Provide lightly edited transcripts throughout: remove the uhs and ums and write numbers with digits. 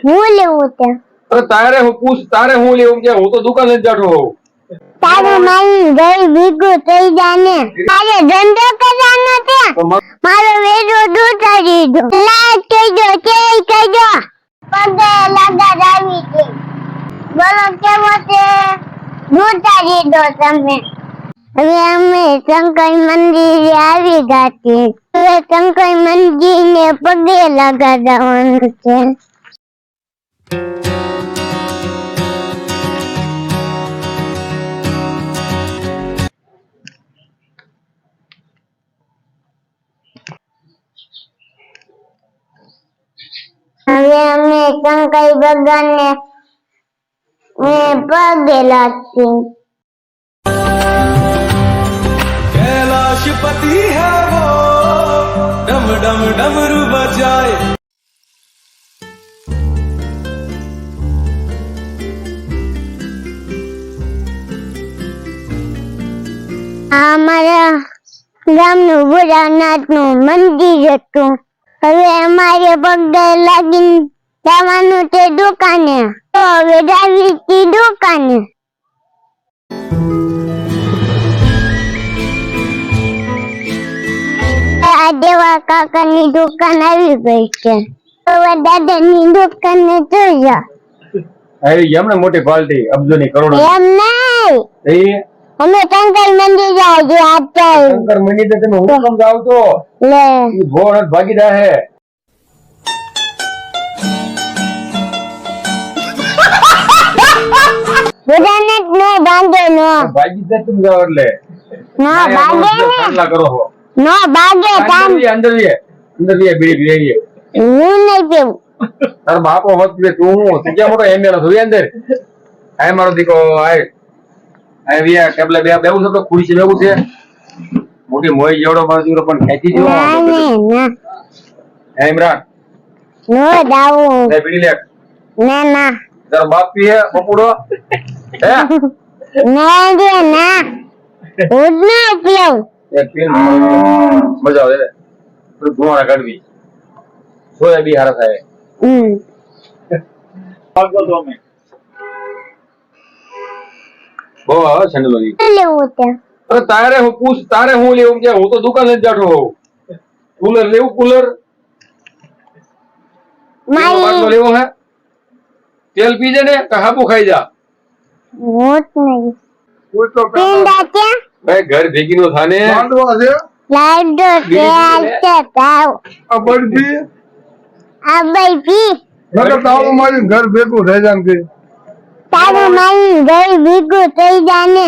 હું લેવું તે અરે તારે હું પૂછ, તારે હું લેવું કે હું તો દુકાને જ જાતો હોઉં. તારું મારી ઘર ભેગું થઈ જાને તારે ધંધો કરવાનો છે મારો વેરો દૂધા દીધો લાજ કહેજો કહેજો પગે લગાડાવી છે બોલો કેવો છે દૂધા દીધો તમે હવે અમે શંકર મંદિરે આવી ગયા છીએ હવે શંકર મંદિરને પગે લગાડવાનું છે હવે અમે શંકર ભગવાનને પગે લાગશું कैलाशपति है वो डम डम डमरू बजाए અમારા ગામનું ભોળાનાથનું મંદિર હતું હવે અમારે પગે લાગીને જવાનું તે દુકાને તો હવે જાવી હતી દુકાને આ દેવા કાકાની દુકાન આવી ગઈ છે હવે દાદાની દુકાને જોઈ આવી એમને મોટી પાર્ટી અબજોની કરોડો એમ નહીં એ અમે શંકર મંદિર જાય છે આજ શંકર મંદિર તો તમે હું કેમ જાવ તો લે ઈ ભોળ ભાગીદાર હે બધાને નો બાંધે નો ભાગીદાર તમે જાવ એટલે નો બાંધે ને ચાંદલા કરો છો નો બાંધે કામ અંદર વે બીડી પીએ હું નહીં પીવું તાર બાપો મત પીએ તું હું ત્યાં મોટો એમ એનો જોઈ અંદર આય મારો દીકો આય આય વિયા ટેબલે બેવું છે તો ખુરશી બેવું છે મોટી મોઈ જેવડો મારો દીકરો પણ ખેંચી જો ના એમ રાખ નો દાવું લે બીડી લે ના ના તારો બાપ પીએ પપુડો હે ના દે ના હું ના પીવું એક પીન મજા આવે થોડું ધુમાડા કાઢવી સોયા બી હારા થાય ભાગો તો અમે બહુ આવે છે ને લોલી લેવું તે અરે તારે હું પૂછ, તારે હું લેવું કે હું તો દુકાને જ જાતો હોઉં. કુલર લેવું કુલર મારી લેવો હે તેલ પીજે ને કે હાબુ ખાઈ જા હોત નહીં પિંડા ક્યાં ભાઈ ઘર ભેગી નો થાને લાડો છે આલતે તાવ આ બરફી આ ભાઈ પી નકર તારું મારી ઘર ભેગું થઈ જાય કે તારું મારી ઘર ભેગું થઈ જાને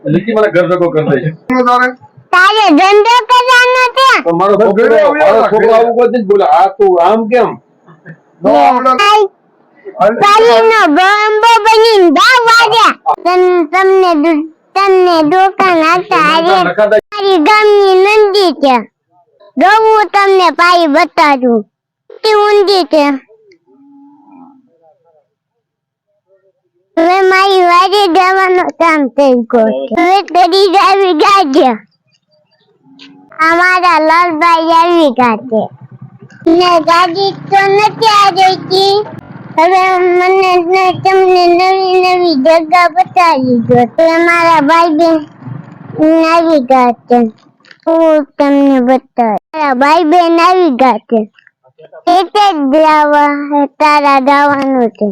લીટી મને ઘર ભેગો કરી દે તારે તારે ધંધો કરવાનો છે તો મારો છોકરો આવું કોઈ બોલે આ તું આમ કેમ પાલીનો બોમ્બો બનીને ભાવ વાગ્યા તમને દુકાન હતા મારી ગામની નંદી છે જોવું તમને પાઈ બતાડું ઊંધી છે હવે મારી વાડી જવાનું કામ થઈ ગયું હવે તરી આવી ગાજ્યા અમારા લાલભાઈ આવી ગયા ને ગાડી તો નથી આવી હવે મને તમને નવી નવી જગ્યા બતાવી દો તો મારા ભાઈ બેન આવી ગયા છે હું તમને બતાવું મારા ભાઈ બેન આવી ગયા છે એટલે જ તારા જવાનું છે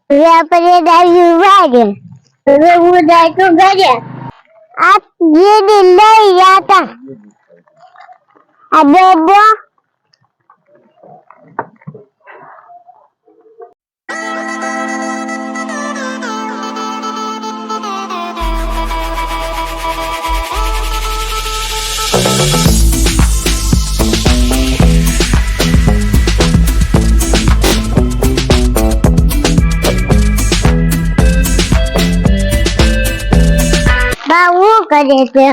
હવે આપણે દાવી વાગે હવે હું જાય તો ઘરે આ જે દિન લઈ જતા આ બેબો કરે છે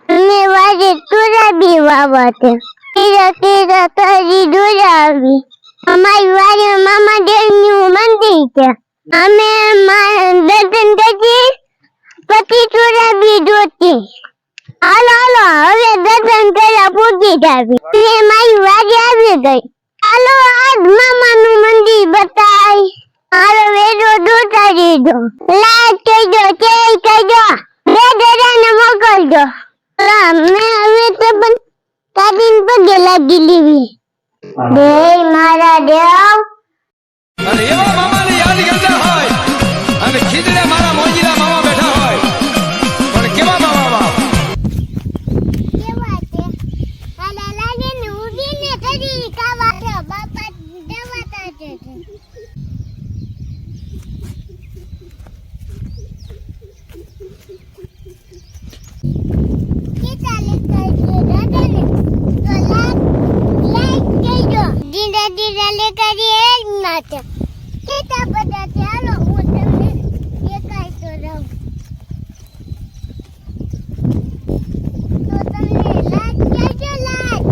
મેં વાજે તુરા બી વાવા છે તીરા તીરા તારી દોરા આવી અમારી વાડી મામા દેવનું મંદિર છે અમે દર્શન બતાવી મારી વાડી આવી ગઈ ચાલો આજ મામાનું મંદિર બતાય મારો વેડો દૂતારી દો લાઈક કરજો શેર કરજો બે દાદાને મોકલજો મેં હવે તો પણ કાઢીને પગે લાગી લેવી બે મારા દેવ અને એવા મામાને યાદ કરતા હોય અને ખીજડે મારા મોજીલા મામા બેઠા હોય પણ કેવા મામા બાપ કેવા છે આલા લાગે ને ઉડીને કરી કાવા છે બાપા દેવાતા છે કે ચાલે કરજો દાદાને તો લાઈક કરજો ધીરે ધીરે લે કરી એ જ નાચે કેતા બધા ચાલો હું તમને એકાઈ તો રહું તો તમને લાઈક કરજો લાઈક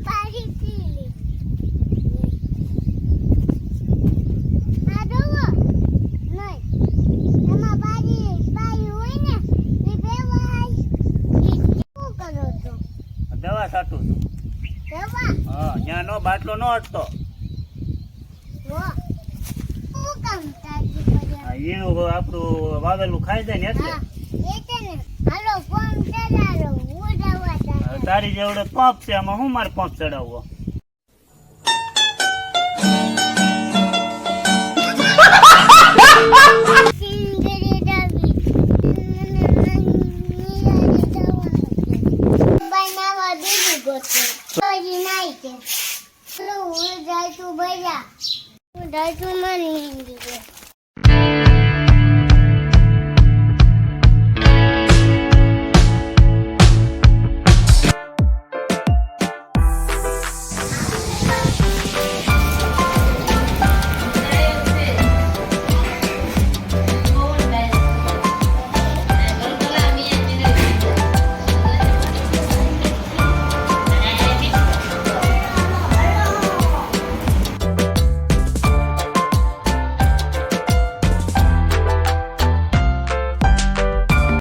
પાણી પી લે આ દોવો નહીં એમાં બારી હોય ને એ બેવાય શું કરો છો દવા છાંટું છું દવા હા ત્યાં નો બાટલો નો અટતો વો શું કામ તાજી પડ્યા આ ઈનું આપણું વાવેલું ખાઈ જાય ને એટલે હા એ છે ને હાલો ફોન ચલાવો હું દવા હવે તારી જેવડે પંપ છે આમાં હું મારે પંપ ચડાવવો સિંગરી દાવી બનાવા દીધું ગોતો હજી નાઈ છે હું જાય તું ભજા હું જાય તું મને હિન્દી